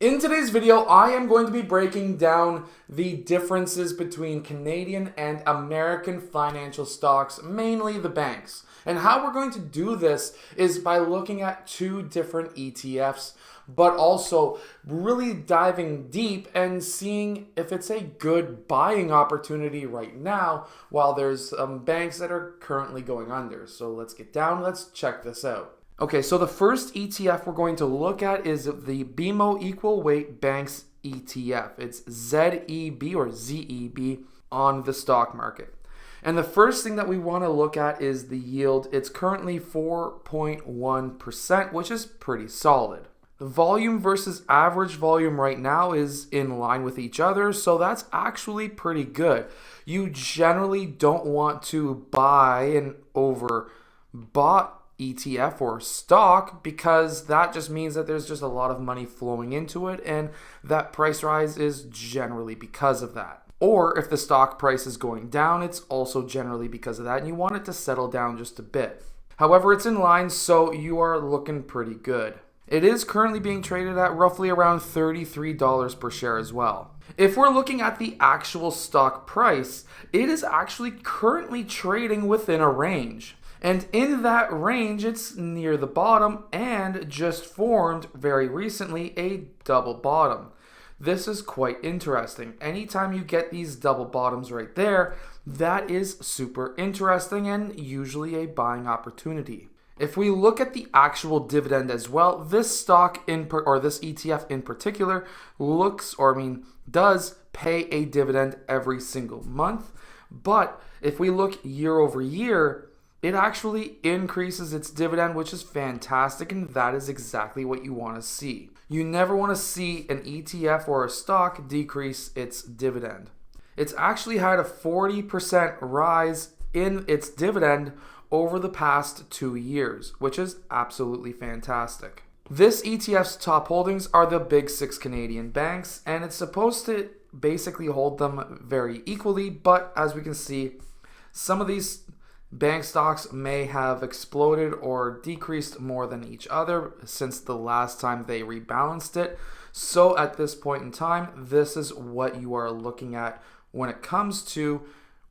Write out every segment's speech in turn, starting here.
In today's video, I am going to be breaking down the differences between Canadian and American financial stocks, mainly the banks. And how we're going to do this is by looking at two different ETFs, but also really diving deep and seeing if it's a good buying opportunity right now while there's banks that are currently going under. So let's get down, let's check this out. Okay, so the first ETF we're going to look at is the BMO Equal Weight Banks ETF. It's ZEB or ZEB on the stock market. And the first thing that we want to look at is the yield. It's currently 4.1%, which is pretty solid. The volume versus average volume right now is in line with each other, so that's actually pretty good. You generally don't want to buy an overbought ETF or stock because that just means that there's just a lot of money flowing into it, and that price rise is generally because of that. Or if the stock price is going down, it's also generally because of that, and you want it to settle down just a bit. However, it's in line, so you are looking pretty good. It is currently being traded at roughly around $33 per share as well. If we're looking at the actual stock price, it is actually currently trading within a range. And in that range, it's near the bottom and just formed very recently a double bottom. This is quite interesting. Anytime you get these double bottoms right there, that is super interesting and usually a buying opportunity. If we look at the actual dividend as well, this stock this ETF in particular does pay a dividend every single month. But if we look year over year, it actually increases its dividend, which is fantastic, and that is exactly what you want to see. You never want to see an ETF or a stock decrease its dividend. It's actually had a 40% rise in its dividend over the past 2 years, which is absolutely fantastic. This ETF's top holdings are the big 6 Canadian banks, and it's supposed to basically hold them very equally, but as we can see, some of these bank stocks may have exploded or decreased more than each other since the last time they rebalanced it. So at this point in time, this is what you are looking at when it comes to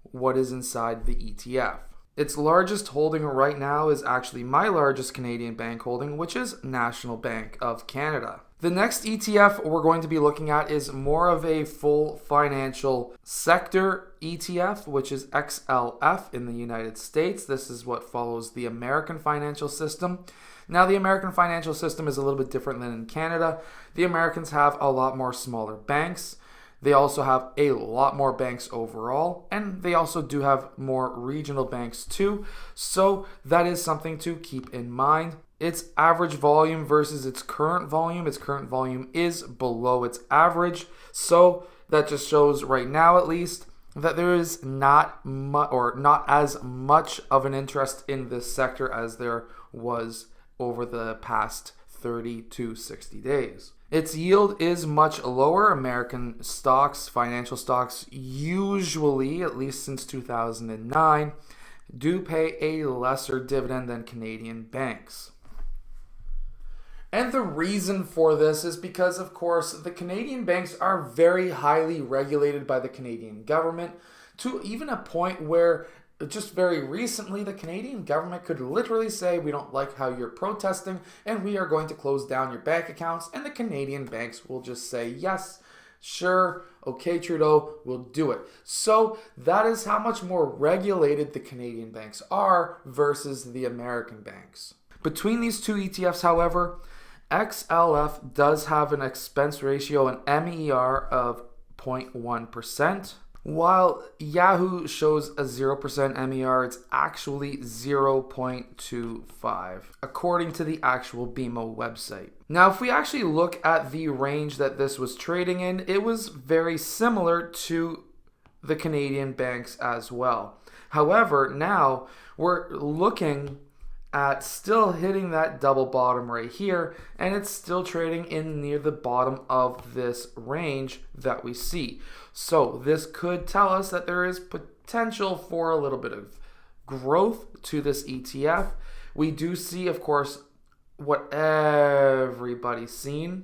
what is inside the ETF. Its largest holding right now is actually my largest Canadian bank holding, which is National Bank of Canada. The next ETF we're going to be looking at is more of a full financial sector ETF, which is XLF in the United States. This is what follows the American financial system. Now, the American financial system is a little bit different than in Canada. The Americans have a lot more smaller banks. They also have a lot more banks overall, and they also do have more regional banks too. So that is something to keep in mind. Its average volume versus its current volume is below its average. So that just shows right now at least that there is not as much of an interest in this sector as there was over the past 30 to 60 days. Its yield is much lower. American stocks, financial stocks, usually, at least since 2009, do pay a lesser dividend than Canadian banks. And the reason for this is because, of course, the Canadian banks are very highly regulated by the Canadian government to even a point where just very recently, the Canadian government could literally say, we don't like how you're protesting and we are going to close down your bank accounts. And the Canadian banks will just say, yes, sure, okay, Trudeau, we'll do it. So that is how much more regulated the Canadian banks are versus the American banks. Between these two ETFs, however, XLF does have an expense ratio, an MER of 0.1%. While Yahoo shows a 0% MER, it's actually 0.25, according to the actual BMO website. Now, if we actually look at the range that this was trading in, it was very similar to the Canadian banks as well. However, now we're looking at still hitting that double bottom right here, and it's still trading in near the bottom of this range that we see. So this could tell us that there is potential for a little bit of growth to this ETF. We do see, of course, what everybody's seen,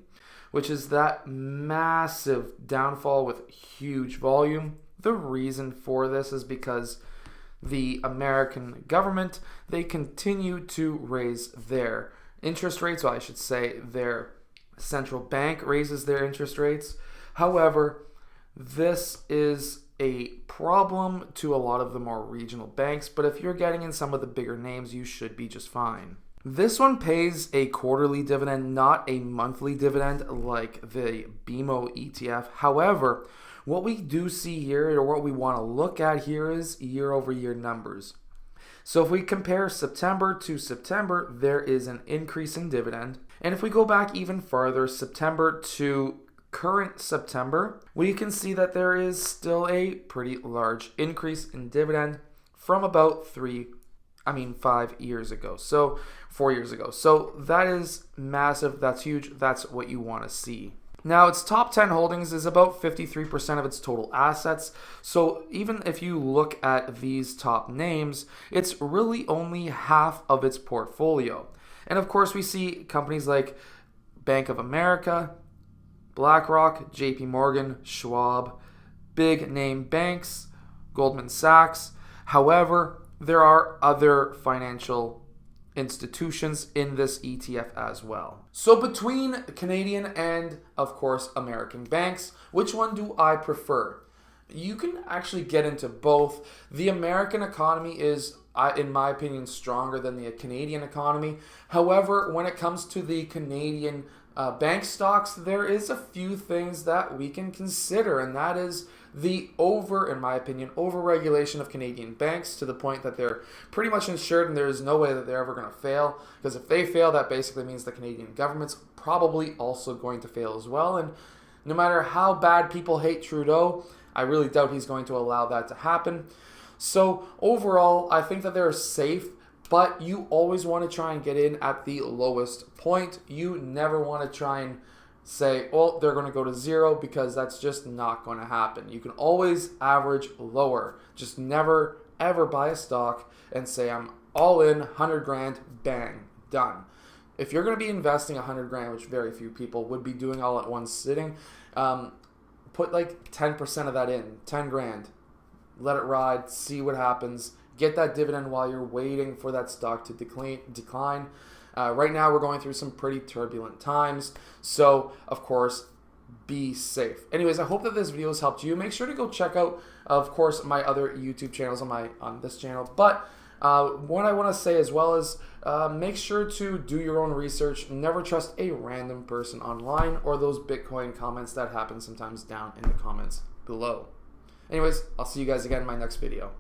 which is that massive downfall with huge volume. The reason for this is because the American government, they continue to raise their interest rates. Well, I should say their central bank raises their interest rates. However, this is a problem to a lot of the more regional banks, but if you're getting in some of the bigger names, you should be just fine. This one pays a quarterly dividend, not a monthly dividend like the BMO ETF. However, what we do see here, or what we want to look at here, is year-over-year numbers. So if we compare September to September, there is an increase in dividend. And if we go back even farther, September to current September, we can see that there is still a pretty large increase in dividend from about 5 years ago. So 4 years ago. So that is massive. That's huge. That's what you want to see. Now, its top 10 holdings is about 53% of its total assets. So even if you look at these top names, it's really only half of its portfolio. And of course, we see companies like Bank of America, BlackRock, JP Morgan, Schwab, big name banks, Goldman Sachs. However, there are other financial institutions in this ETF as well. So between Canadian and, of course, American banks, which one do I prefer? You can actually get into both. The American economy is, in my opinion, stronger than the Canadian economy. However, when it comes to the Canadian bank stocks, there is a few things that we can consider, and that is the in my opinion, over-regulation of Canadian banks to the point that they're pretty much insured and there is no way that they're ever going to fail. Because if they fail, that basically means the Canadian government's probably also going to fail as well. And no matter how bad people hate Trudeau, I really doubt he's going to allow that to happen. So overall, I think that they're safe, but you always want to try and get in at the lowest point. You never want to try and say, well, they're going to go to zero, because that's just not going to happen. You can always average lower. Just never, ever buy a stock and say, I'm all in, 100 grand, bang, done. If you're going to be investing 100 grand, which very few people would be doing all at one sitting, put like 10% of that in, 10 grand. Let it ride, see what happens. Get that dividend while you're waiting for that stock to decline. Right now, we're going through some pretty turbulent times. So, of course, be safe. Anyways, I hope that this video has helped you. Make sure to go check out, of course, my other YouTube channels on this channel. But what I want to say as well is make sure to do your own research. Never trust a random person online or those Bitcoin comments that happen sometimes down in the comments below. Anyways, I'll see you guys again in my next video.